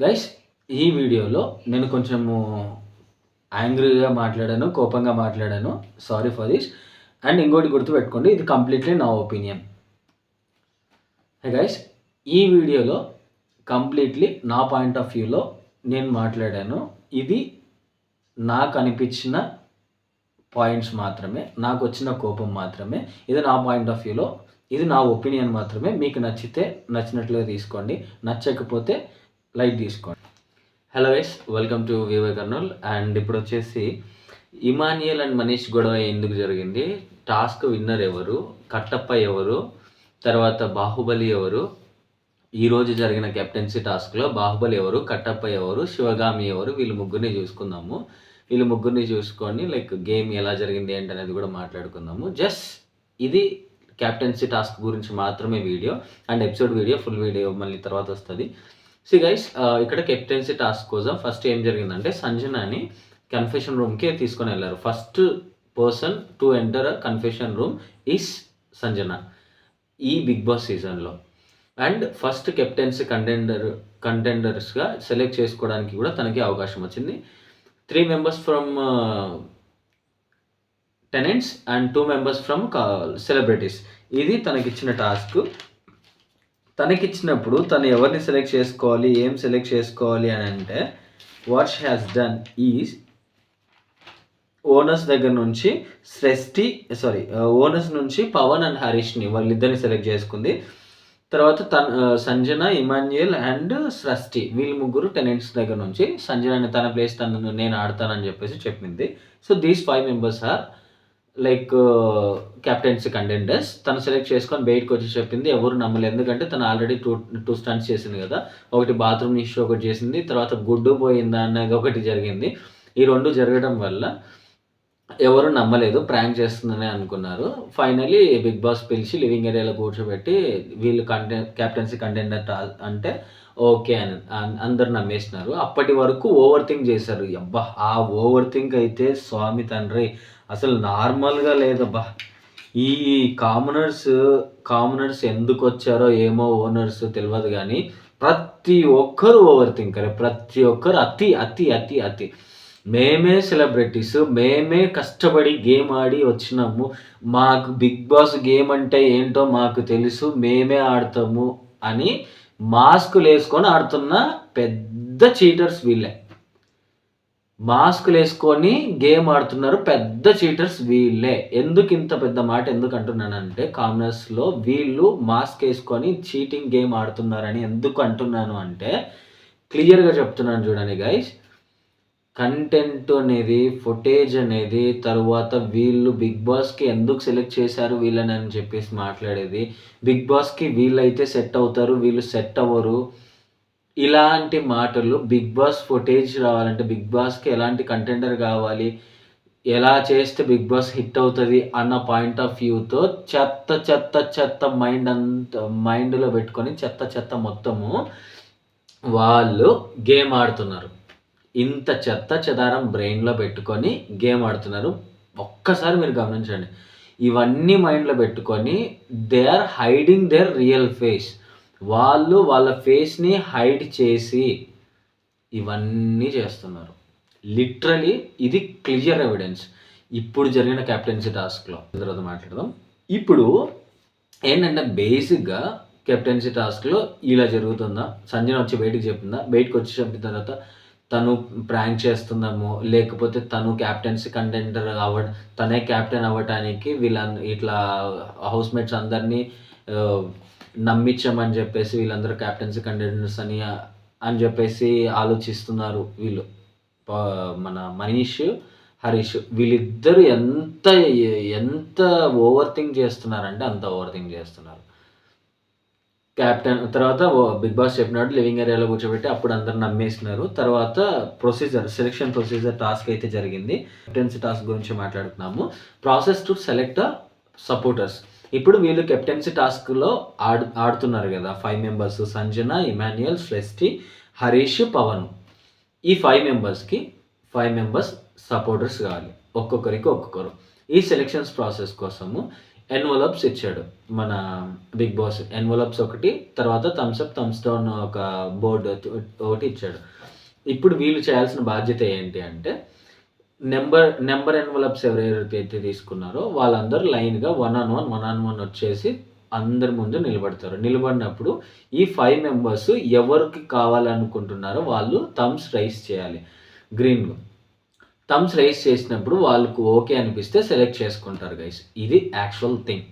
Guys, ఈ వీడియోలో నేను కొంచెము యాంగ్రీగా మాట్లాడాను, కోపంగా మాట్లాడాను. Sorry for this. అండ్ ఇంకోటి గుర్తుపెట్టుకోండి, ఇది కంప్లీట్లీ నా ఒపీనియన్. హే గైస్, ఈ వీడియోలో కంప్లీట్లీ నా పాయింట్ ఆఫ్ వ్యూలో నేను మాట్లాడాను. ఇది నాకు అనిపించిన పాయింట్స్ మాత్రమే, నాకు వచ్చిన కోపం మాత్రమే. ఇది నా పాయింట్ ఆఫ్ వ్యూలో, ఇది నా ఒపీనియన్ మాత్రమే. మీకు నచ్చితే నచ్చినట్లుగా తీసుకోండి, నచ్చకపోతే లైట్ తీసుకోండి. హలో గైస్, వెల్కమ్ టు వివే కర్నూల్. అండ్ ఇప్పుడు వచ్చేసి ఇమాన్యుయల్ అండ్ మనీష్ గొడవ ఎందుకు జరిగింది, టాస్క్ విన్నర్ ఎవరు, కట్టప్ప ఎవరు, తర్వాత బాహుబలి ఎవరు, ఈరోజు జరిగిన కెప్టెన్సీ టాస్క్లో బాహుబలి ఎవరు, కట్టప్ప ఎవరు, శివగామి ఎవరు, వీళ్ళు ముగ్గురిని చూసుకుందాము. వీళ్ళు ముగ్గురిని చూసుకొని లైక్ గేమ్ ఎలా జరిగింది ఏంటి అనేది కూడా మాట్లాడుకుందాము. జస్ట్ ఇది కెప్టెన్సీ టాస్క్ గురించి మాత్రమే video, and episode video, full video మళ్ళీ తర్వాత వస్తుంది. సి గైస్, ఇక్కడ కెప్టెన్సీ టాస్క్ కోసం ఫస్ట్ ఏం జరిగిందంటే, సంజనాని కన్ఫెషన్ రూమ్కి తీసుకొని వెళ్ళారు. First person to enter a confession room is Sanjana ఈ బిగ్ బాస్ సీజన్లో. అండ్ ఫస్ట్ కెప్టెన్సీ కంటెండర్స్గా సెలెక్ట్ చేసుకోవడానికి కూడా తనకి అవకాశం వచ్చింది. 3 members from tenants and 2 members from celebrities. ఇది తనకిచ్చిన టాస్క్. తనకిచ్చినప్పుడు తను ఎవరిని సెలెక్ట్ చేసుకోవాలి, ఏం సెలెక్ట్ చేసుకోవాలి అని అంటే, what she has done is owners దగ్గర నుంచి ఓనర్స్ నుంచి పవన్ అండ్ హరీష్ని వాళ్ళిద్దరిని సెలెక్ట్ చేసుకుంది. తర్వాత సంజన, ఇమాన్యుయల్ అండ్ సృష్టి, వీళ్ళు ముగ్గురు టెనెంట్స్ దగ్గర నుంచి సంజన తన ప్లేస్ నేను ఆడతానని చెప్పేసి చెప్పింది. So these 5 members are like captaincy contenders. తను సెలెక్ట్ చేసుకొని బయటకు వచ్చి చెప్పింది. ఎవరు నమ్మలేదు, ఎందుకంటే తను ఆల్రెడీ టూ స్టంట్స్ చేసింది కదా. ఒకటి బాత్రూమ్ ఇష్యూ ఒకటి చేసింది, తర్వాత గుడ్డు పోయిందా అన్నది ఒకటి జరిగింది. ఈ 2 జరగడం వల్ల ఎవరు నమ్మలేదు, ప్రాంక్ చేస్తుందని అనుకున్నారు. ఫైనలీ బిగ్ బాస్ పిలిచి లివింగ్ ఏరియాలో కూర్చోబెట్టి వీళ్ళు కెప్టెన్సీ కంటెండర్ అంటే ఓకే అని అందరు నమ్మేసినారు. అప్పటి వరకు ఓవర్ థింక్ చేశారు. అబ్బా, ఆ ఓవర్ థింక్ అయితే స్వామి తండ్రి అసలు నార్మల్గా లేదబ్బా. ఈ కామనర్స్ ఎందుకు వచ్చారో ఏమో, ఓనర్స్ తెలియదు కానీ ప్రతి ఒక్కరు ఓవర్ థింకరే. ప్రతి ఒక్కరు అతి అతి అతి అతి మేమే సెలబ్రిటీస్, మేమే కష్టపడి గేమ్ ఆడి వచ్చినాము, మాకు బిగ్ బాస్ గేమ్ అంటే ఏంటో మాకు తెలుసు, మేమే ఆడతాము అని మాస్కులు వేసుకొని ఆడుతున్న పెద్ద చీటర్స్ వీళ్ళే. మాస్కులు వేసుకొని గేమ్ ఆడుతున్నారు పెద్ద చీటర్స్ వీళ్ళే. ఎందుకు ఇంత పెద్ద మాట ఎందుకు అంటున్నానంటే, కామనర్స్లో వీళ్ళు మాస్క్ వేసుకొని చీటింగ్ గేమ్ ఆడుతున్నారని ఎందుకు అంటున్నాను అంటే, క్లియర్గా చెప్తున్నాను చూడండి గైస్. కంటెంట్ అనేది, ఫుటేజ్ అనేది, తరువాత వీళ్ళు బిగ్ బాస్కి ఎందుకు సెలెక్ట్ చేశారు వీళ్ళని అని చెప్పేసి మాట్లాడేది. బిగ్ బాస్కి వీళ్ళైతే సెట్ అవుతారు, వీళ్ళు సెట్ అవ్వరు, ఇలాంటి మాటలు. బిగ్ బాస్ ఫుటేజ్ రావాలంటే, బిగ్ బాస్కి ఎలాంటి కంటెండర్ కావాలి, ఎలా చేస్తే బిగ్ బాస్ హిట్ అవుతుంది అన్న పాయింట్ ఆఫ్ వ్యూతో చెత్త చెత్త చెత్త మైండ్లో పెట్టుకొని చెత్త చెత్త మొత్తము వాళ్ళు గేమ్ ఆడుతున్నారు. ఇంత చెత్త చెదారం బ్రెయిన్లో పెట్టుకొని గేమ్ ఆడుతున్నారు. ఒక్కసారి మీరు గమనించండి. ఇవన్నీ మైండ్లో పెట్టుకొని they are hiding their real face. వాళ్ళు వాళ్ళ ఫేస్ని హైడ్ చేసి ఇవన్నీ చేస్తున్నారు. లిటరలీ ఇది క్లియర్ ఎవిడెన్స్. ఇప్పుడు జరిగిన కెప్టెన్సీ టాస్క్లో తర్వాత మాట్లాడదాం. ఇప్పుడు ఏంటంటే, బేసిక్గా కెప్టెన్సీ టాస్క్లో ఇలా జరుగుతుందా, సంజన వచ్చి బయటకు చెప్పిందా, బయటకు వచ్చి చెప్పిన తర్వాత తను ప్రాంక్ చేస్తుందేమో, లేకపోతే తను క్యాప్టెన్సీ కంటెండర్ తనే క్యాప్టెన్ అవ్వటానికి ఇట్లా హౌస్మేట్స్ అందరినీ నమ్మించామని చెప్పేసి వీళ్ళందరూ క్యాప్టెన్సీ కంటెండర్స్ అని చెప్పేసి ఆలోచిస్తున్నారు వీళ్ళు. మన మనీష్, హరీష్ వీళ్ళిద్దరు ఎంత ఓవర్ థింక్ చేస్తున్నారంటే అంత ఓవర్ థింక్ చేస్తున్నారు. క్యాప్టెన్ తర్వాత బిగ్ బాస్ చెప్పినట్టు లివింగ్ ఏరియాలో కూర్చోబెట్టి అప్పుడు అందరు నమ్మేసినారు. తర్వాత సెలెక్షన్ ప్రొసీజర్ టాస్క్ అయితే జరిగింది. కెప్టెన్సీ టాస్క్ గురించి మాట్లాడుతున్నాము. Process to select supporters. ఇప్పుడు వీళ్ళు కెప్టెన్సీ టాస్క్లో ఆడుతున్నారు కదా. 5 members, సంజన, ఇమాన్యుయల్, సృష్టి, హరీష్, పవన్. ఈ 5 members సపోర్టర్స్ కావాలి, ఒక్కొక్కరికి ఒక్కొక్కరు. ఈ సెలెక్షన్స్ ప్రాసెస్ కోసము ఎన్వలప్స్ ఇచ్చాడు మన బిగ్ బాస్. ఎన్వలప్స్ ఒకటి, తర్వాత థమ్స్ అప్, థమ్స్ డౌన్ ఒక బోర్డు ఒకటి ఇచ్చాడు. ఇప్పుడు వీళ్ళు చేయాల్సిన బాధ్యత ఏంటి అంటే, నెంబర్ ఎన్వలప్స్ ఎవరైతే తీసుకున్నారో వాళ్ళందరూ లైన్‌గా 1 on 1 వచ్చేసి అందరి ముందు నిలబడతారు. నిలబడినప్పుడు ఈ 5 మెంబర్స్ ఎవరికి కావాలనుకుంటున్నారో వాళ్ళు థమ్స్ రైజ్ చేయాలి గ్రీన్‌లో. థమ్స్ రైజ్ చేసినప్పుడు వాళ్ళకు ఓకే అనిపిస్తే సెలెక్ట్ చేసుకుంటారు గైస్. ఇది యాక్చువల్ థింగ్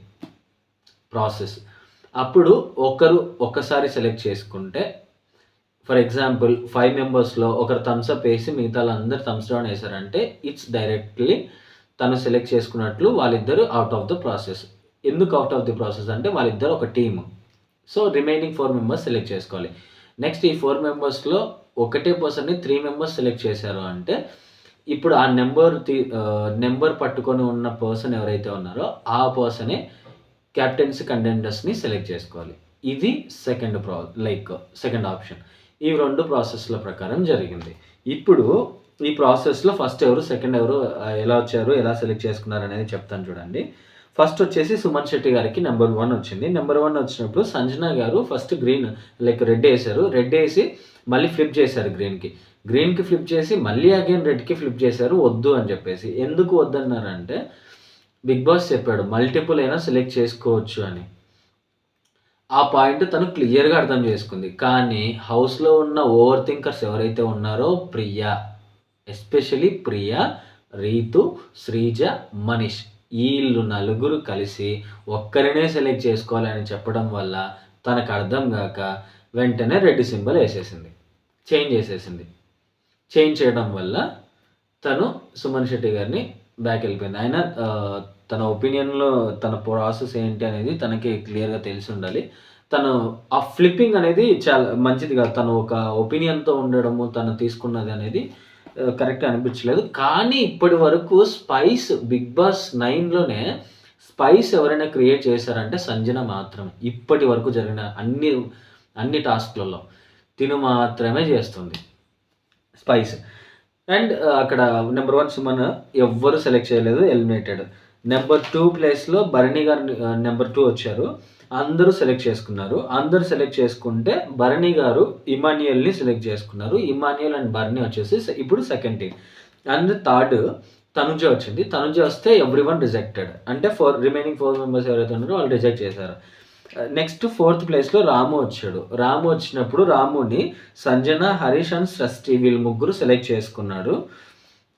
ప్రాసెస్. అప్పుడు ఒక్కసారి సెలెక్ట్ చేసుకుంటే, ఫర్ ఎగ్జాంపుల్ 5 మెంబర్స్‌లో ఒకరు థమ్స్ అప్ వేసి మిగతా వాళ్ళందరూ థమ్స్ డౌన్ వేశారంటే ఇట్స్ డైరెక్ట్‌లీ తను సెలెక్ట్ చేసుకున్నట్లు వాళ్ళిద్దరూ అవుట్ ఆఫ్ ద ప్రాసెస్. ఎందుకు అవుట్ ఆఫ్ ది ప్రాసెస్ అంటే వాళ్ళిద్దరు ఒక team. So remaining 4 members select చేసుకోవాలి. నెక్స్ట్ ఈ 4 మెంబర్స్‌లో ఒకటే పర్సన్‌ని 3 మెంబర్స్ సెలెక్ట్ చేశారు అంటే, ఇప్పుడు ఆ నెంబర్ పట్టుకొని ఉన్న పర్సన్ ఎవరైతే ఉన్నారో ఆ పర్సనే కెప్టెన్సీ కంటెండర్స్‌ని సెలెక్ట్ చేసుకోవాలి. ఇది సెకండ్ ఆప్షన్. ఈ 2 ప్రాసెస్‌ల ప్రకారం జరిగింది. ఇప్పుడు ఈ ప్రాసెస్‌లో ఫస్ట్ ఎవరు, సెకండ్ ఎవరు, ఎలా వచ్చారు, ఎలా సెలెక్ట్ చేసుకున్నారు అనేది చెప్తాను చూడండి. ఫస్ట్ వచ్చేసి సుమన్ శెట్టి గారికి నెంబర్ 1 వచ్చింది. నెంబర్ 1 వచ్చినప్పుడు సంజన గారు ఫస్ట్ రెడ్ వేశారు. రెడ్ వేసి మళ్ళీ ఫ్లిప్ చేశారు గ్రీన్‌కి ఫ్లిప్ చేసి మళ్ళీ అగైన్ రెడ్‌కి ఫ్లిప్ చేశారు వద్దు అని చెప్పేసి. ఎందుకు వద్దన్నారంటే బిగ్ బాస్ చెప్పాడు మల్టిపుల్ అయినా సెలెక్ట్ చేసుకోవచ్చు అని. ఆ పాయింట్ తను క్లియర్‌గా అర్థం చేసుకుంది. కానీ హౌస్‌లో ఉన్న ఓవర్ థింకర్స్ ఎవరైతే ఉన్నారో ఎస్పెషల్లీ ప్రియ, రీతు, శ్రీజ, మనీష్ వీళ్ళు నలుగురు కలిసి ఒక్కరినే సెలెక్ట్ చేసుకోవాలని చెప్పడం వల్ల తనకు అర్థం కాక వెంటనే రెడ్ సింబల్ వేసేసింది, చేంజ్ చేయడం వల్ల తను సుమన్ శెట్టి గారిని బ్యాక్ వెళ్ళిపోయింది. అయినా తన ఒపీనియన్‌లో తన ప్రాసెస్ ఏంటి అనేది తనకి క్లియర్‌గా తెలిసి ఉండాలి. తను ఆ ఫ్లిప్పింగ్ అనేది చాలా మంచిది కాదు. తను ఒక ఒపీనియన్‌తో ఉండడము, తను తీసుకున్నది అనేది కరెక్ట్‌గా అనిపించలేదు. కానీ ఇప్పటి వరకు బిగ్ బాస్ 9లోనే స్పైస్ ఎవరైనా క్రియేట్ చేశారంటే సంజన మాత్రమే. ఇప్పటి వరకు జరిగిన అన్ని టాస్క్‌లలో తిను మాత్రమే చేస్తుంది స్పైస్. అండ్ అక్కడ నెంబర్ 1 సుమన్ ఎవ్వరు సెలెక్ట్ చేయలేదు, ఎలిమినేటెడ్. నెంబర్ 2 ప్లేస్‌లో భరణి గారు నెంబర్ 2 వచ్చారు. అందరూ సెలెక్ట్ చేసుకున్నారు. అందరూ సెలెక్ట్ చేసుకుంటే భరణి గారు ఇమాన్యుయల్‌ని సెలెక్ట్ చేసుకున్నారు. ఇమాన్యుయల్ అండ్ భరణి వచ్చేసి ఇప్పుడు second team. And third Tanuja వచ్చింది. తనుజ వస్తే ఎవ్రీవన్ రిజెక్టెడ్. అంటే రిమైనింగ్ 4 మెంబర్స్ ఎవరైతే ఉన్నారో వాళ్ళు రిజెక్ట్ చేశారు. నెక్స్ట్ 4th ప్లేస్‌లో రాము వచ్చాడు. రాము వచ్చినప్పుడు రాముని సంజన, హరీష్ అండ్ సృష్టి వీళ్ళు ముగ్గురు సెలెక్ట్ చేసుకున్నాడు.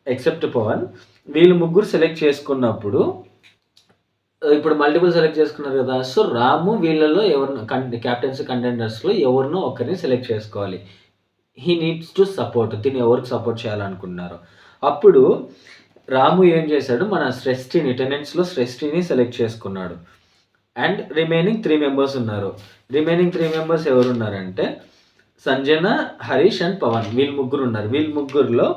ఎక్సెప్ట్ పవన్. వీళ్ళు ముగ్గురు సెలెక్ట్ చేసుకున్నప్పుడు ఇప్పుడు మల్టిపుల్ సెలెక్ట్ చేసుకున్నారు కదా. సో రాము వీళ్ళలో ఎవరినో క్యాప్టెన్సీ కంటెండర్స్‌లో ఎవరినో ఒకరిని సెలెక్ట్ చేసుకోవాలి. He needs to support. దీన్ని ఎవరికి సపోర్ట్ చేయాలనుకుంటున్నారు. అప్పుడు రాము ఏం చేశాడు, మన టెనెంట్స్‌లో శ్రేష్ఠిని సెలెక్ట్ చేసుకున్నాడు. అండ్ రిమైనింగ్ 3 మెంబర్స్ ఉన్నారు. రిమైనింగ్ 3 మెంబర్స్ ఎవరున్నారంటే సంజన, హరీష్ అండ్ పవన్. వీళ్ళు ముగ్గురు ఉన్నారు. వీళ్ళు ముగ్గురులో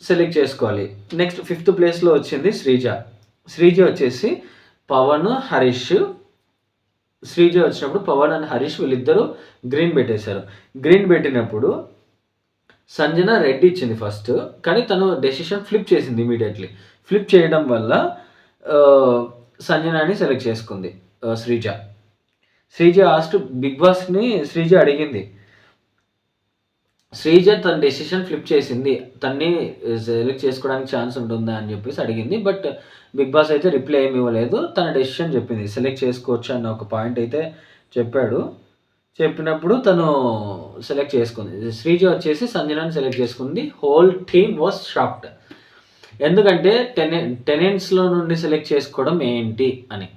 సెలెక్ట్ చేసుకోవాలి. నెక్స్ట్ 5th ప్లేస్‌లో వచ్చింది శ్రీజ వచ్చేసి పవన్, హరీష్. శ్రీజ వచ్చినప్పుడు పవన్ అండ్ హరీష్ వీళ్ళిద్దరూ గ్రీన్ పెట్టేశారు. గ్రీన్ పెట్టినప్పుడు సంజన రెడ్ ఇచ్చింది ఫస్ట్. కానీ తను డెసిషన్ ఫ్లిప్ చేసింది ఇమీడియట్లీ. ఫ్లిప్ చేయడం వల్ల సంజనాని సెలెక్ట్ చేసుకుంది శ్రీజ బిగ్ బాస్ని శ్రీజ అడిగింది. శ్రీజ తన డెసిషన్ ఫ్లిప్ చేసింది. తన్ని సెలెక్ట్ చేసుకోవడానికి ఛాన్స్ ఉంటుందా అని చెప్పేసి అడిగింది. బట్ బిగ్ బాస్ అయితే రిప్లై ఏమి ఇవ్వలేదు. తన డెసిషన్ చెప్పింది. సెలెక్ట్ చేసుకోవచ్చు అన్న ఒక పాయింట్ అయితే చెప్పాడు. చెప్పినప్పుడు తను సెలెక్ట్ చేసుకుంది. శ్రీజ వచ్చేసి సంజనాని సెలెక్ట్ చేసుకుంది. Whole team was shocked. ఎందుకంటే టెనెంట్స్లో నుండి సెలెక్ట్ చేసుకోవడం ఏంటి అని.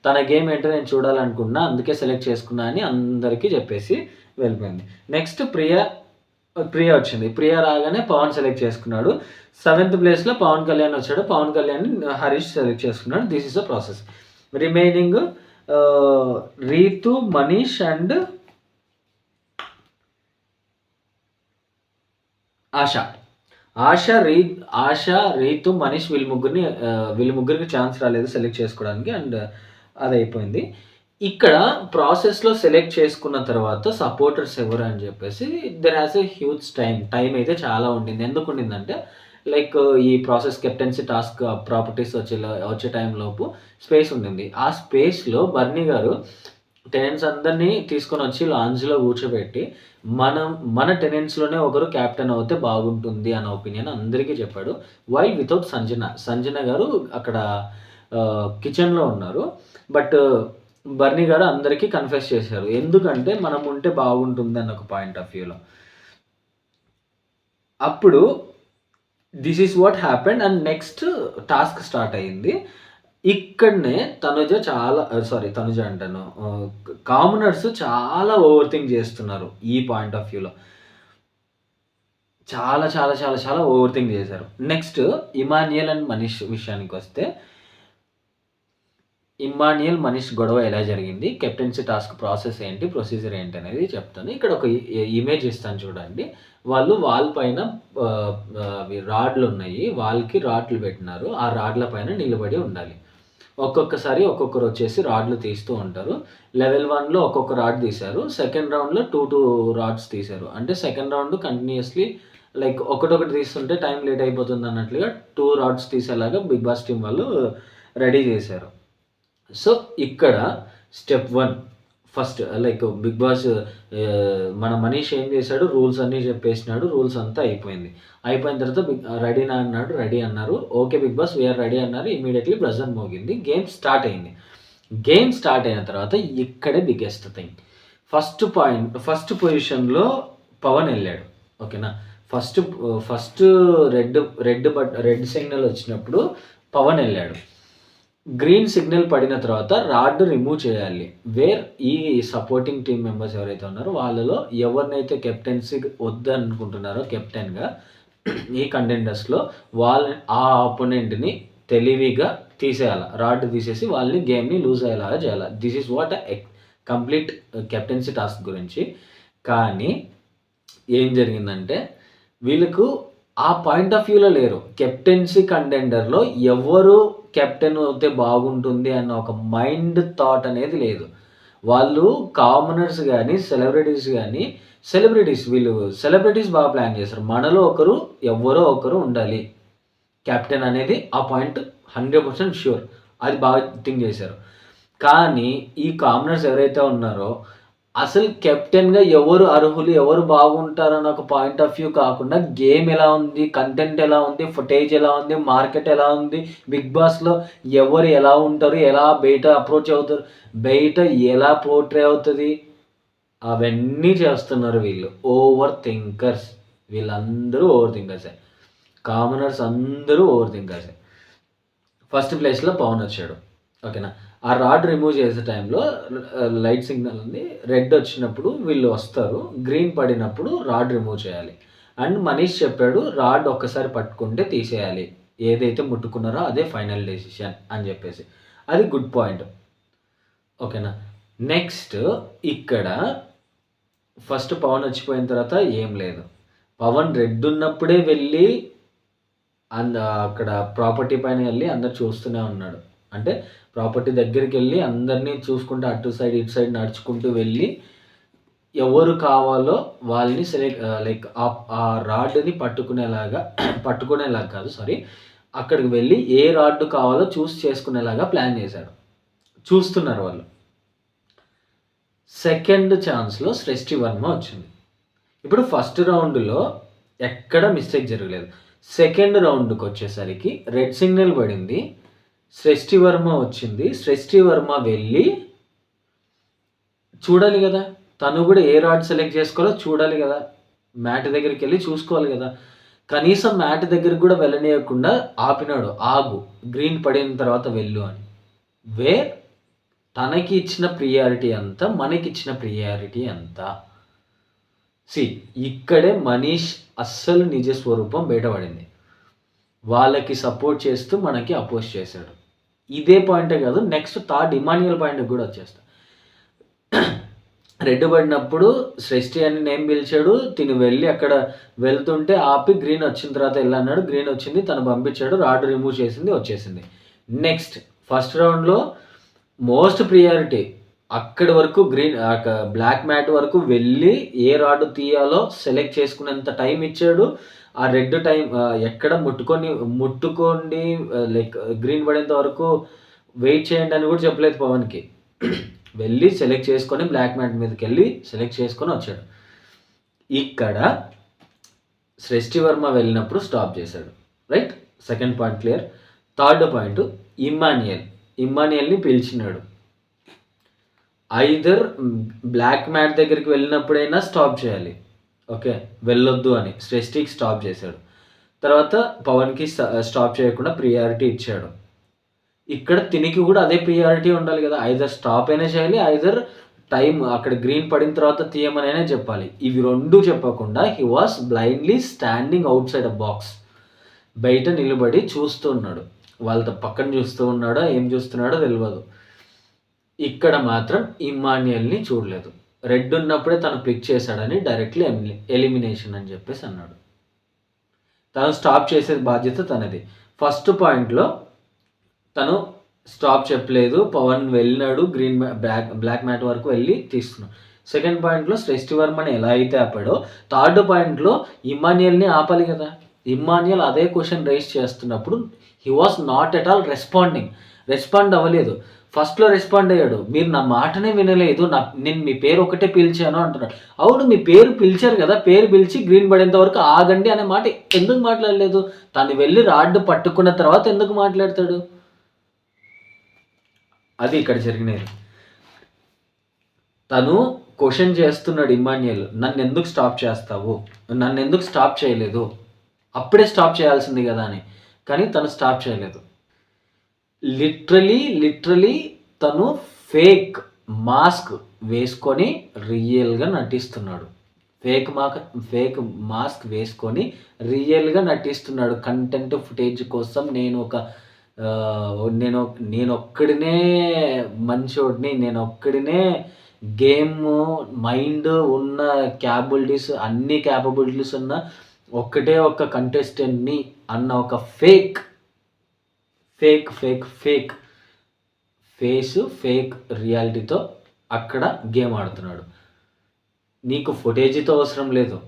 తన గేమ్ ఏంటో నేను చూడాలనుకున్నా, అందుకే సెలెక్ట్ చేసుకున్నా అని అందరికీ చెప్పేసి వెళ్ళిపోయింది. నెక్స్ట్ ప్రియ వచ్చింది. ప్రియ రాగానే పవన్ సెలెక్ట్ చేసుకున్నాడు. 7th ప్లేస్‌లో పవన్ కళ్యాణ్ వచ్చాడు. పవన్ కళ్యాణ్ హరీష్ సెలెక్ట్ చేసుకున్నాడు. This is the process. Remaining Ritu, Manish and Asha, Ritu, Manish వీళ్ళ ముగ్గురికి ఛాన్స్ రాలేదు సెలెక్ట్ చేసుకోవడానికి. అండ్ అది అయిపోయింది. ఇక్కడ ప్రాసెస్‌లో సెలెక్ట్ చేసుకున్న తర్వాత సపోర్టర్స్ ఎవరు అని చెప్పేసి there has a huge time అయితే చాలా ఉండింది. ఎందుకు ఉండిందంటే లైక్ ఈ ప్రాసెస్ కెప్టెన్సీ టాస్క్ ప్రాపర్టీస్ వచ్చే టైంలోపు స్పేస్ ఉండింది. ఆ స్పేస్‌లో బర్నీ గారు టెనెంట్స్ అందరినీ తీసుకొనొచ్చి లాంజ్‌లో కూర్చోబెట్టి, మన టెనెంట్స్‌లోనే ఒకరు కెప్టెన్ అవుతే బాగుంటుంది అన్న ఒపీనియన్ అందరికీ చెప్పాడు. While without Sanjana. సంజన గారు అక్కడ కిచెన్‌లో ఉన్నారు. బట్ బర్నీ గారు అందరికీ కన్ఫెస్ చేశారు. ఎందుకంటే మనం ఉంటే బాగుంటుంది అన్న ఒక పాయింట్ ఆఫ్ వ్యూలో. అప్పుడు this is what happened and next task start అయింది. ఇక్కడనే తనుజ అంటాను. కామనర్స్ చాలా ఓవర్ థింక్ చేస్తున్నారు ఈ పాయింట్ ఆఫ్ వ్యూలో. చాలా, చాలా, చాలా, చాలా ఓవర్ థింక్ చేశారు. నెక్స్ట్ ఇమాన్యుయల్ అండ్ మనీష్ విషయానికొస్తే, ఇమ్మాన్యుయల్, మనీష్ గొడవ ఎలా జరిగింది? కెప్టెన్సీ టాస్క్ ప్రాసెస్ ఏంటి? ప్రొసీజర్ ఏంటి అనేది చెప్తాను. ఇక్కడ ఒక ఇమేజ్ ఇస్తాను చూడండి. వాళ్ళు వాల్ పైన రాడ్లున్నాయి. వాల్‌కి రాడ్లు పెట్టినారు. ఆ రాడ్ల పైన నిలబడి ఉండాలి. ఒక్కొక్కసారి ఒక్కొక్కరు వచ్చేసి రాడ్లు తీస్తూ ఉంటారు. లెవెల్ 1లో ఒక్కొక్క రాడ్ తీశారు. సెకండ్ రౌండ్‌లో 2 రాడ్స్ తీశారు. అంటే సెకండ్ రౌండ్ కంటిన్యూయస్‌లీ లైక్ ఒకటొకటి తీస్తుంటే టైం లేట్ అయిపోతుంది అన్నట్లుగా 2 రాడ్స్ తీసేలాగా బిగ్ బాస్ టీమ్ వాళ్ళు రెడీ చేశారు. సో, ఇక్కడ step 1 first like Bigg Boss మన మనీష్ ఏం చేశాడు, రూల్స్ అన్నీ చెప్పేసినాడు. రూల్స్ అంతా అయిపోయింది. అయిపోయిన తర్వాత రెడీనా అన్నాడు. రెడీ అన్నారు. Okay Bigg Boss we are ready అన్నారు. ఇమ్మీడియట్‌లీ బజర్ మోగింది. గేమ్ స్టార్ట్ అయింది. గేమ్ స్టార్ట్ అయిన తర్వాత ఇక్కడే బిగ్గెస్ట్ థింగ్. ఫస్ట్ పొజిషన్‌లో పవన్ ఎళ్ళాడు. ఓకేనా. ఫస్ట్ రెడ్ సిగ్నల్ వచ్చినప్పుడు పవన్ ఎళ్ళాడు. గ్రీన్ సిగ్నల్ పడిన తర్వాత రాడ్ రిమూవ్ చేయాలి. ఈ సపోర్టింగ్ టీమ్ మెంబర్స్ ఎవరైతే ఉన్నారో వాళ్ళలో ఎవరినైతే కెప్టెన్సీ వద్దనుకుంటున్నారో కెప్టెన్‌గా ఈ కంటెండర్స్‌లో ఆ ఆపోనెంట్‌ని తెలివిగా తీసేయాల. రాడ్ తీసేసి వాళ్ళని గేమ్‌ని లూజ్ అయ్యేలాగా చేయాలి. This is what complete captaincy task గురించి. కానీ ఏం జరిగిందంటే వీళ్ళకు ఆ పాయింట్ ఆఫ్ వ్యూలో లేరు. కెప్టెన్సీ కంటెండర్‌లో ఎవరు కెప్టెన్ అవుతే బాగుంటుంది అన్న ఒక మైండ్ థాట్ అనేది లేదు. వాళ్ళు కామనర్స్ గానీ, సెలబ్రిటీస్ బాగా ప్లాన్ చేస్తారు. మనలో ఎవరో ఒకరు ఉండాలి కెప్టెన్ అనేది. ఆ పాయింట్ 100% ష్యూర్. అది బాగా థింక్ చేశారు. కానీ ఈ కామనర్స్ ఎవరైతే ఉన్నారో అసలు కెప్టెన్‌గా ఎవరు అర్హులు, ఎవరు బాగుంటారన్న ఒక పాయింట్ ఆఫ్ వ్యూ కాకుండా గేమ్ ఎలా ఉంది, కంటెంట్ ఎలా ఉంది, ఫుటేజ్ ఎలా ఉంది, మార్కెట్ ఎలా ఉంది, బిగ్ బాస్‌లో ఎవరు ఎలా ఉంటారు, ఎలా బయట అప్రోచ్ అవుతారు, బయట ఎలా పోర్ట్రే అవుతది, అవన్నీ చేస్తున్నారు వీళ్ళు. Over thinkers. వీళ్ళందరూ ఓవర్ థింకర్సే. కామనర్స్ అందరూ ఓవర్ థింకర్సే. ఫస్ట్ ప్లేస్‌లో పవన్ వచ్చాడు. ఓకేనా. ఆ రాడ్ రిమూవ్ చేసే టైంలో లైట్ సిగ్నల్ ఉంది. రెడ్ వచ్చినప్పుడు వీళ్ళు వస్తారు. గ్రీన్ పడినప్పుడు రాడ్ రిమూవ్ చేయాలి. అండ్ మనీష్ చెప్పాడు రాడ్ ఒక్కసారి పట్టుకుంటే తీసేయాలి. ఏదైతే ముట్టుకున్నారో అదే ఫైనల్ డెసిషన్ అని చెప్పేసి. అది గుడ్ పాయింట్. ఓకేనా. నెక్స్ట్ ఇక్కడ ఫస్ట్ పవన్ వచ్చిపోయిన తర్వాత ఏం లేదు. పవన్ రెడ్ ఉన్నప్పుడే వెళ్ళి అక్కడ ప్రాపర్టీ పైన వెళ్ళి అందరు చూస్తూనే ఉన్నాడు. అంటే ప్రాపర్టీ దగ్గరికెళ్ళి అందరినీ చూసుకుంటూ అటు సైడ్, ఇటు సైడ్ నడుచుకుంటూ వెళ్ళి ఎవరు కావాలో వాళ్ళని లైక్ ఆ రాడ్‌ని పట్టుకునేలాగా కాదు సారీ. అక్కడికి వెళ్ళి ఏ రాడ్ కావాలో చేసుకునేలాగా ప్లాన్ చేశాడు. చూస్తున్నారు వాళ్ళు. సెకండ్ ఛాన్స్‌లో సృష్టి వర్మ వచ్చింది. ఇప్పుడు ఫస్ట్ రౌండ్‌లో ఎక్కడ మిస్టేక్ జరగలేదు. సెకండ్ రౌండ్‌కొచ్చేసరికి రెడ్ సిగ్నల్ పడింది. సృష్టి వర్మ వచ్చింది. సృష్టి వర్మ వెళ్ళి చూడాలి కదా! తను కూడా ఏ రాడ్ సెలెక్ట్ చేసుకోవాలో చూడాలి కదా! మ్యాట్ దగ్గరికెళ్ళి చూసుకోవాలి కదా! కనీసం మ్యాట్ దగ్గరికి కూడా వెళ్ళనీయకుండా ఆపినాడు. ఆగు, గ్రీన్ పడిన తర్వాత వెళ్ళు అని. తనకి ఇచ్చిన ప్రియారిటీ ఎంత, మనకిచ్చిన ప్రియారిటీ ఎంత? ఇక్కడే మనీష్ అస్సలు నిజ స్వరూపం బయటపడింది. వాళ్ళకి సపోర్ట్ చేస్తూ మనకి అపోజ్ చేశాడు. ఇదే పాయింటే కాదు, నెక్స్ట్ థర్డ్ ఇమాన్యుయల్ పాయింట్‌కి కూడా వచ్చేస్తా. రెడ్ పడినప్పుడు సృష్టి అని నేమ్ పిలిచాడు. తిను వెళ్ళి అక్కడ వెళ్తుంటే ఆపి గ్రీన్ వచ్చిన తర్వాత వెళ్ళన్నాడు. గ్రీన్ వచ్చింది, తను పంపించాడు. రాడ్ రిమూవ్ చేసింది, వచ్చేసింది. నెక్స్ట్ ఫస్ట్ రౌండ్‌లో మోస్ట్ ప్రియారిటీ అక్కడి వరకు బ్లాక్ మ్యాట్ వరకు వెళ్ళి ఏ రాడ్ తీయాలో సెలెక్ట్ చేసుకునేంత టైం ఇచ్చాడు. ఆ రెడ్ టైం ఎక్కడ ముట్టుకోండి లైక్ గ్రీన్ పడేంత వరకు వెయిట్ చేయండి అని కూడా చెప్పలేదు పవన్‌కి. వెళ్ళి సెలెక్ట్ చేసుకొని బ్లాక్ మ్యాట్ మీదకెళ్ళి సెలెక్ట్ చేసుకొని వచ్చాడు. ఇక్కడ సృష్టి వర్మ వెళ్ళినప్పుడు స్టాప్ చేశాడు. Right? Second point clear. Third point ఇమ్మాన్యుయల్‌ని పిలిచినాడు. ఐదర్ బ్లాక్ మ్యాట్ దగ్గరికి వెళ్ళినప్పుడైనా స్టాప్ చేయాలి. ఓకే, వెళ్ళొద్దు అని సృష్టికి స్టాప్ చేశాడు. తర్వాత పవన్‌కి స్టాప్ చేయకుండా ప్రియారిటీ ఇచ్చాడు. ఇక్కడ తినికి కూడా అదే ప్రియారిటీ ఉండాలి కదా. ఐదర్ స్టాప్ అయినా చేయాలి, ఐదర్ టైం అక్కడ గ్రీన్ పడిన తర్వాత తీయమనైనా చెప్పాలి. ఇవి రెండు చెప్పకుండా he was blindly standing out side a box. బయట నిలబడి చూస్తూ ఉన్నాడు. వాళ్ళతో పక్కన చూస్తూ ఉన్నాడో ఏం చూస్తున్నాడో తెలియదు. ఇక్కడ మాత్రం ఇమ్మాన్యుయల్‌ని చూడలేదు. రెడ్ ఉన్నప్పుడే తను పిక్ చేశాడని డైరెక్ట్లీ ఎలిమినేషన్ అని చెప్పేసి అన్నాడు. తను స్టాప్ చేసే బాధ్యత తనది. ఫస్ట్ పాయింట్లో తను స్టాప్ చెప్పలేదు. పవన్ వెళ్ళినాడు, బ్లాక్ మ్యాట్ వరకు వెళ్ళి తీసుకున్నాడు. సెకండ్ పాయింట్లో సృష్టి వర్మని ఎలా అయితే ఆపాడో, థర్డ్ పాయింట్లో ఇమ్మాన్యుయల్‌ని ఆపాలి కదా. ఇమ్మాన్యుయల్ అదే క్వశ్చన్ రైజ్ చేస్తున్నప్పుడు he was not at all respond అవ్వలేదు. ఫస్ట్‌లో రెస్పాండ్ అయ్యాడు. మీరు నా మాటనే వినలేదు, నేను మీ పేరు ఒకటే పిలిచాను అంటున్నాడు. అవును, మీ పేరు పిలిచారు కదా, పేరు పిలిచి గ్రీన్ పడేంత వరకు ఆగండి అనే మాట ఎందుకు మాట్లాడలేదు? తను వెళ్ళి రాడ్ పట్టుకున్న తర్వాత ఎందుకు మాట్లాడతాడు? అది ఇక్కడ జరిగినది. తను క్వశ్చన్ చేస్తున్నాడు ఇమ్మాన్యుయల్, నన్ను ఎందుకు స్టాప్ చేస్తావు, నన్ను ఎందుకు స్టాప్ చేయలేదు, అప్పుడే స్టాప్ చేయాల్సింది కదా అని. కానీ తను స్టాప్ చేయలేదు. లిటరలీ తను ఫేక్ మాస్క్ వేసుకొని రియల్గా నటిస్తున్నాడు. ఫేక్ మాస్క్ వేసుకొని రియల్గా నటిస్తున్నాడు. కంటెంట్ ఫుటేజ్ కోసం నేను ఒక్కడినే మంచోడిని, నేను ఒక్కడినే గేమ్ మైండ్ ఉన్న అన్ని క్యాపబిలిటీస్ ఉన్న ఒక్కటే ఒక్క కంటెస్టెంట్ని అన్న ఒక ఫేక్ రియాలిటీతో అక్కడ గేమ్ ఆడుతున్నాడు. నీకు ఫుటేజ్తో అవసరం లేదు,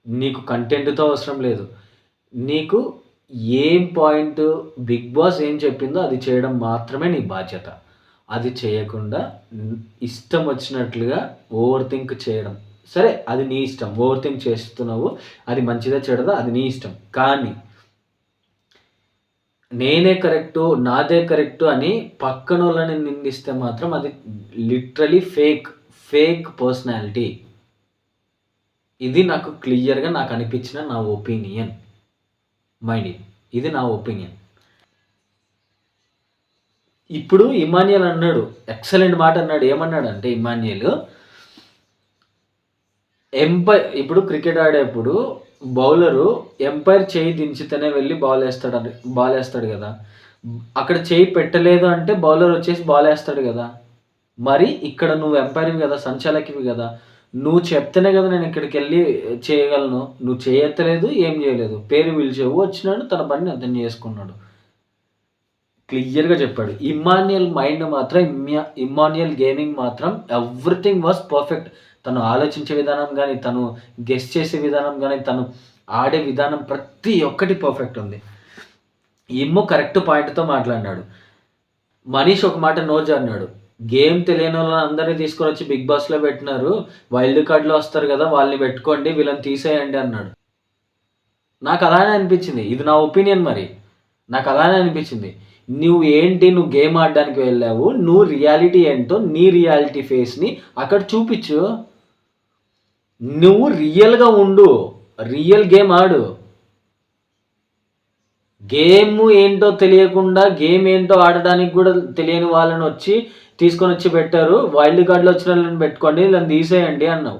నీకు కంటెంట్తో అవసరం లేదు. నీకు ఏం పాయింట్ బిగ్ బాస్ ఏం చెప్పిందో అది చేయడం మాత్రమే నీ బాధ్యత. అది చేయకుండా ఇష్టం వచ్చినట్లుగా ఓవర్ థింక్ చేయడం, సరే అది నీ ఇష్టం. ఓవర్ థింక్ చేస్తున్నావు, అది మంచిదా చెడదా అది నీ ఇష్టం. కానీ నేనే కరెక్టు, నాదే కరెక్టు అని పక్కన వాళ్ళని నిందిస్తే మాత్రం అది లిటరలీ ఫేక్ పర్సనాలిటీ. ఇది నాకు క్లియర్గా అనిపించిన నా ఒపీనియన్. ఇది నా ఒపీనియన్. ఇప్పుడు ఇమ్మాన్యుయల్ అన్నాడు, ఎక్సలెంట్ మాట అన్నాడు. ఏమన్నాడంటే ఇమ్మాన్యుయల్, ఇప్పుడు క్రికెట్ ఆడేప్పుడు బౌలరు ఎంపైర్ చేయి దించితేనే వెళ్ళి బాల్ వేస్తాడు కదా. అక్కడ చేయి పెట్టలేదు అంటే బౌలర్ వచ్చేసి బాల్ వేస్తాడు కదా. మరి ఇక్కడ నువ్వు ఎంపైర్వి కదా, సంచాలకువి కదా, నువ్వు చెప్తేనే కదా నేను ఇక్కడికి వెళ్ళి చేయగలను. నువ్వు చేయలేదు, ఏం చేయలేదు, పేరు పిలిచేవు, వచ్చినాడు, తన పని అతను చేసుకున్నాడు. క్లియర్గా చెప్పాడు. ఇమ్మాన్యుయల్ మైండ్ మాత్రం, ఇమ్మాన్యుయల్ గేమింగ్ మాత్రం ఎవ్రీథింగ్ వాజ్ పర్ఫెక్ట్. తను ఆలోచించే విధానం కానీ, తను గెస్ చేసే విధానం కానీ, తను ఆడే విధానం ప్రతి ఒక్కటి పర్ఫెక్ట్ ఉంది. కరెక్ట్ పాయింట్తో మాట్లాడినాడు. మనీష్ ఒక మాట నోజ్ అన్నాడు, గేమ్ తెలియని వాళ్ళని అందరినీ తీసుకొని వచ్చి బిగ్ బాస్లో పెట్టినారు, వైల్డ్ కార్డ్లో వస్తారు కదా వాళ్ళని పెట్టుకోండి, వీళ్ళని తీసేయండి అన్నాడు. నాకు అలానే అనిపించింది. ఇది నా ఒపీనియన్. మరి నాకు అలానే అనిపించింది. నువ్వు గేమ్ ఆడడానికి వెళ్ళావు, నువ్వు రియాలిటీ ఏంటో, నీ రియాలిటీ ఫేస్ని అక్కడ చూపించు. నువ్వు రియల్గా ఉండు, రియల్ గేమ్ ఆడు. గేమ్ ఏంటో తెలియకుండా, గేమ్ ఏంటో ఆడడానికి కూడా తెలియని వాళ్ళని తీసుకొని వచ్చి పెట్టారు, వైల్డ్ కార్డ్లో వచ్చిన వాళ్ళని పెట్టుకోండి, వీళ్ళని తీసేయండి అన్నావు.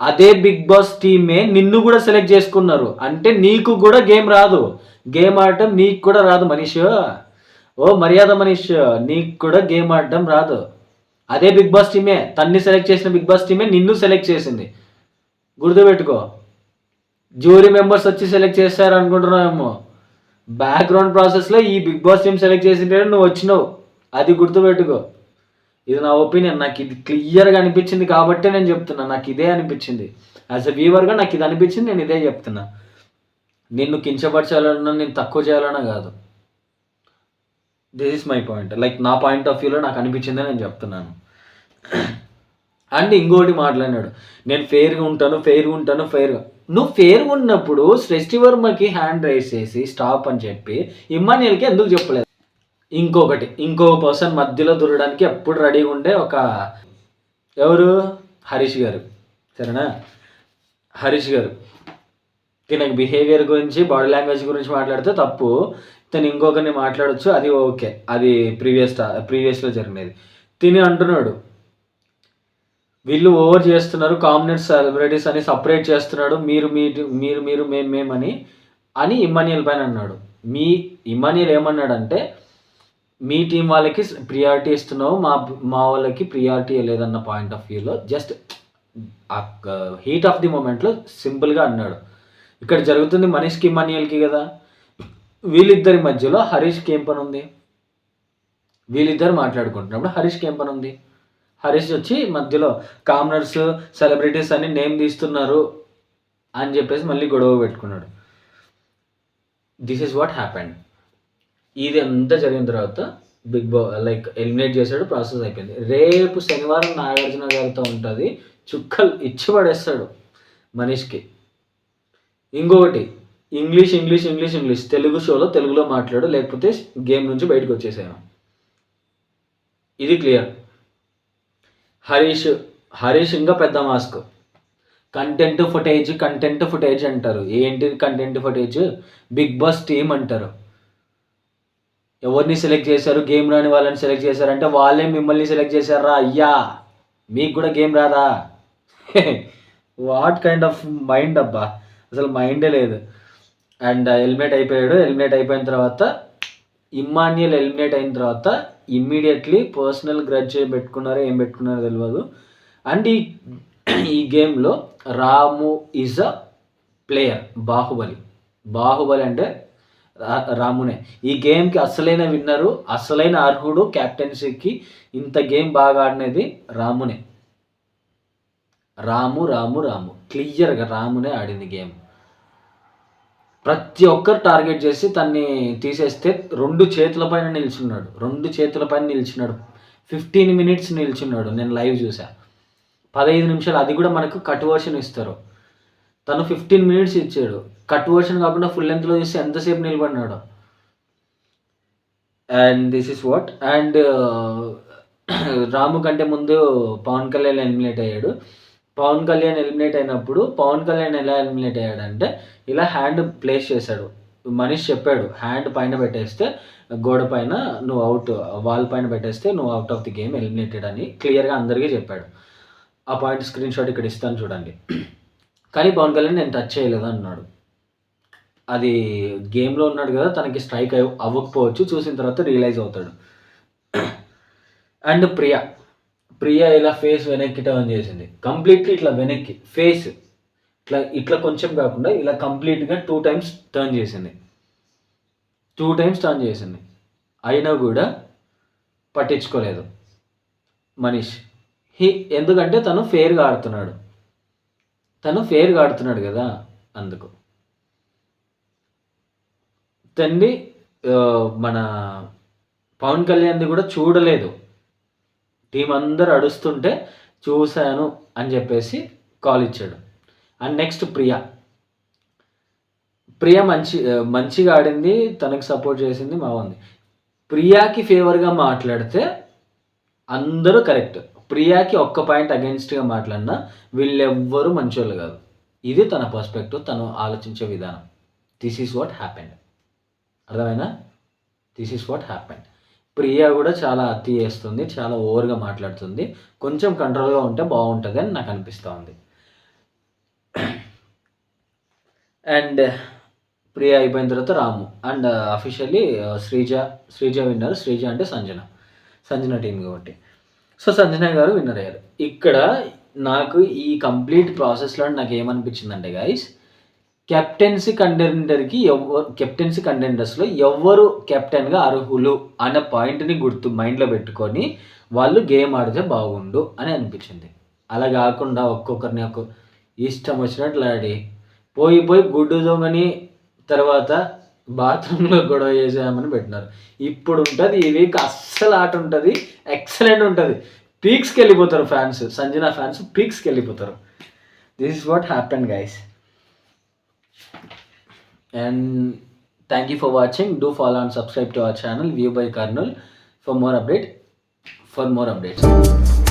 అదే బిగ్ బాస్ టీమే నిన్ను కూడా సెలెక్ట్ చేసుకున్నారు అంటే నీకు కూడా గేమ్ రాదు, గేమ్ ఆడటం నీకు కూడా రాదు మనీష్. మర్యాద మనీష్, నీకు కూడా గేమ్ ఆడటం రాదు. అదే బిగ్ బాస్ టీమే, తన్ని సెలెక్ట్ చేసిన బిగ్ బాస్ టీమే నిన్ను సెలెక్ట్ చేసింది, గుర్తుపెట్టుకో. జ్యూరీ మెంబర్స్ వచ్చి సెలెక్ట్ చేస్తారు అనుకుంటున్నావేమో, బ్యాక్గ్రౌండ్ ప్రాసెస్లో ఈ బిగ్ బాస్ టీమ్ సెలెక్ట్ చేసింటే నువ్వు వచ్చినావు, అది గుర్తుపెట్టుకో. ఇది నా ఒపీనియన్. నాకు ఇది క్లియర్‌గా అనిపించింది కాబట్టే నేను చెప్తున్నా. నాకు ఇదే అనిపించింది. యాస్ ఎ వ్యూవర్‌గా నాకు ఇది అనిపించింది. నేను ఇదే చెప్తున్నా. నిన్ను కించపరచాలన్నా, నేను తక్కువ చేయాలన్నా కాదు. This is my point. Like నా పాయింట్ ఆఫ్ వ్యూలో నాకు అనిపించిందే నేను చెప్తున్నాను. అండ్ ఇంకోటి మాట్లాడినాడు. నేను ఫెయిర్‌గా ఉంటాను. నువ్వు ఫెయిర్‌గా ఉన్నప్పుడు సృష్టి వర్మకి హ్యాండ్ రైజ్ చేసి స్టాప్ అని చెప్పి ఇమ్మాన్యుయల్‌కి ఎందుకు చెప్పలేదు? ఇంకో పర్సన్ మధ్యలో దూరడానికి ఎప్పుడు రెడీగా ఉండే ఒక ఎవరు? హరీష్ గారు. సరేనా? హరీష్ గారు. తనకి బిహేవియర్ గురించి, బాడీ లాంగ్వేజ్ గురించి మాట్లాడితే తప్పు. తను ఇంకొకరిని మాట్లాడొచ్చు. అది ఓకే. అది ప్రీవియస్‌లో జరిగినది. తిని అంటున్నాడు, వీళ్ళు ఓవర్ చేస్తున్నారు. కామనర్స్, సెలబ్రిటీస్ అని సెపరేట్ చేస్తున్నాడు. మీరు మేము అని ఇమ్మాన్యుయల్ పైన అన్నాడు. ఇమ్మాన్యుయల్ ఏమన్నాడంటే, మీ టీం వాళ్ళకి ప్రియారిటీ ఇస్తున్నావు, మా వాళ్ళకి ప్రియారిటీ లేదన్న పాయింట్ ఆఫ్ వ్యూలో జస్ట్ హీట్ ఆఫ్ ది మూమెంట్లో సింపుల్గా అన్నాడు. ఇక్కడ జరుగుతుంది మనీష్కి ఇమ్మాన్యుయల్కి కదా. వీళ్ళిద్దరి మధ్యలో హరీష్కి ఏం పని ఉంది? వీళ్ళిద్దరు మాట్లాడుకుంటున్నప్పుడు హరీష్కి ఏం పని ఉంది? హరీష్ వచ్చి మధ్యలో కామనర్స్, సెలబ్రిటీస్ అని నేమ్ తీస్తున్నారు అని చెప్పేసి మళ్ళీ గొడవ పెట్టుకున్నాడు. This is what happened. ఇది అంతా జరిగిన తర్వాత లైక్ ఎలిమినేట్ చేశాడు. ప్రాసెస్ అయిపోయింది. రేపు శనివారం నాగార్జున గారితో ఉంటుంది. చుక్కలు ఇచ్చి పడేస్తాడు మనీష్కి. ఇంకొకటి, ఇంగ్లీష్ తెలుగు షోలో తెలుగులో మాట్లాడు, లేకపోతే గేమ్ నుంచి బయటకు వచ్చేసాను. ఇది క్లియర్. హరీష్ ఇంకా పెద్ద మాస్క్. కంటెంట్ ఫుటేజ్ అంటారు. ఏంటి content footage? Bigg Boss team అంటారు. ఎవరిని సెలెక్ట్ చేశారు? గేమ్ రాని వాళ్ళని సెలెక్ట్ చేశారంటే వాళ్ళే మిమ్మల్ని సెలెక్ట్ చేశారా? అయ్యా, మీకు కూడా గేమ్ రాదా? వాట్ కైండ్ ఆఫ్ మైండ్ అబ్బా, అసలు మైండే లేదు. అండ్ ఎలిమినేట్ అయిపోయిన తర్వాత ఇమ్మాన్యుయల్ ఎలిమినేట్ అయిన తర్వాత ఇమ్మీడియట్లీ పర్సనల్ గ్రడ్జ్ ఏం పెట్టుకున్నారో తెలియదు. అండ్ ఈ గేమ్లో రాము ఈజ్ అ ప్లేయర్. బాహుబలి అంటే రామునే. ఈ గేమ్కి అసలైన విన్నరు, అసలైన అర్హుడు క్యాప్టెన్సీకి. ఇంత గేమ్ బాగా ఆడినది రామునే. రాము క్లియర్గా రామునే ఆడింది గేమ్. ప్రతి ఒక్కరు టార్గెట్ చేసి తన్ని తీసేస్తే 2 చేతుల పైన నిల్చున్నాడు. 15 మినిట్స్ నిల్చున్నాడు. నేను లైవ్ చూసా. 15 నిమిషాలు. అది కూడా మనకు కట్ వర్షన్ ఇస్తారు. తను 15 మినిట్స్ ఇచ్చాడు. కట్ వర్షన్ కాకుండా ఫుల్ లెంత్లో చూస్తే ఎంతసేపు నిలబడినాడు. And this is what. And Ramu కంటే ముందు పవన్ కళ్యాణ్ ఎలిమినేట్ అయ్యాడు. పవన్ కళ్యాణ్ ఎలిమినేట్ అయినప్పుడు పవన్ కళ్యాణ్ ఎలా ఎలిమినేట్ అయ్యాడంటే, ఇలా హ్యాండ్ ప్లేస్ చేశాడు. మనీష్ చెప్పాడు, హ్యాండ్ పైన పెట్టేస్తే గోడ పైన నువ్వు అవుట్, వాల్ పైన పెట్టేస్తే నువ్వు out of the game, eliminated అని క్లియర్గా అందరికీ చెప్పాడు. ఆ పాయింట్ స్క్రీన్ షాట్ ఇక్కడ ఇస్తాను చూడండి. కానీ పవన్ కళ్యాణ్ నేను టచ్ చేయలేదు అన్నాడు. అది గేమ్లో ఉన్నాడు కదా, తనకి స్ట్రైక్ అవ్వకపోవచ్చు, చూసిన తర్వాత రియలైజ్ అవుతాడు. అండ్ ప్రియా ఇలా ఫేస్ వెనక్కి టర్న్ చేసింది. కంప్లీట్లీ ఇట్లా వెనక్కి ఫేస్ ఇట్లా కొంచెం కాకుండా ఇలా కంప్లీట్గా 2 టైమ్స్ టర్న్ చేసింది. అయినా కూడా పట్టించుకోలేదు మనీష్. ఎందుకంటే తను ఫెయిర్గా ఆడుతున్నాడు కదా, అందుకు. తండ్రి మన పవన్ కళ్యాణ్ది కూడా చూడలేదు. టీం అందరు అడుస్తుంటే చూశాను అని చెప్పేసి కాల్ ఇచ్చాడు. అండ్ నెక్స్ట్ ప్రియా మంచిగా ఆడింది, తనకు సపోర్ట్ చేసింది, బాగుంది. ప్రియాకి ఫేవర్గా మాట్లాడితే అందరూ కరెక్ట్. ప్రియాకి ఒక్క పాయింట్ అగెన్స్ట్గా మాట్లాడినా వీళ్ళెవ్వరూ మంచోళ్ళు కాదు. ఇది తన పర్స్పెక్టివ్, తను ఆలోచించే విధానం. This is what happened. అర్థమైనా? This is what happened. Priya కూడా చాలా అతి చేస్తుంది, చాలా ఓవర్గా మాట్లాడుతుంది. కొంచెం కంట్రోల్గా ఉంటే బాగుంటుంది అని నాకు అనిపిస్తూ ఉంది. అండ్ ప్రియా అయిపోయిన తర్వాత Ramu. And officially Sreeja winner. Sreeja అంటే సంజన టీం కాబట్టి. సో సంజన గారు విన్నర్ అయ్యారు. ఇక్కడ నాకు ఈ కంప్లీట్ ప్రాసెస్లో నాకు ఏమనిపించిందంటే గైస్, కెప్టెన్సీ కంటెండర్స్లో ఎవరు కెప్టెన్గా అర్హులు అనే పాయింట్ని మైండ్లో పెట్టుకొని వాళ్ళు గేమ్ ఆడితే బాగుండు అని అనిపించింది. అలా కాకుండా ఒక్కొక్కరిని ఇష్టం వచ్చినట్లు ఆడి పోయి గుడ్డు దొంగని తర్వాత బాత్రూంలో గొడవ చేసామని పెట్టినారు. ఇప్పుడు ఉంటుంది ఈ వీక్ అస్సలు ఆట ఉంటుంది, ఎక్సలెంట్ ఉంటుంది. పీక్స్కి వెళ్ళిపోతారు ఫ్యాన్స్, సంజన ఫ్యాన్స్ పీక్స్కి వెళ్ళిపోతారు. This is what happen guys. And thank you for watching. Do follow and subscribe to our channel view by Kurnool for more updates.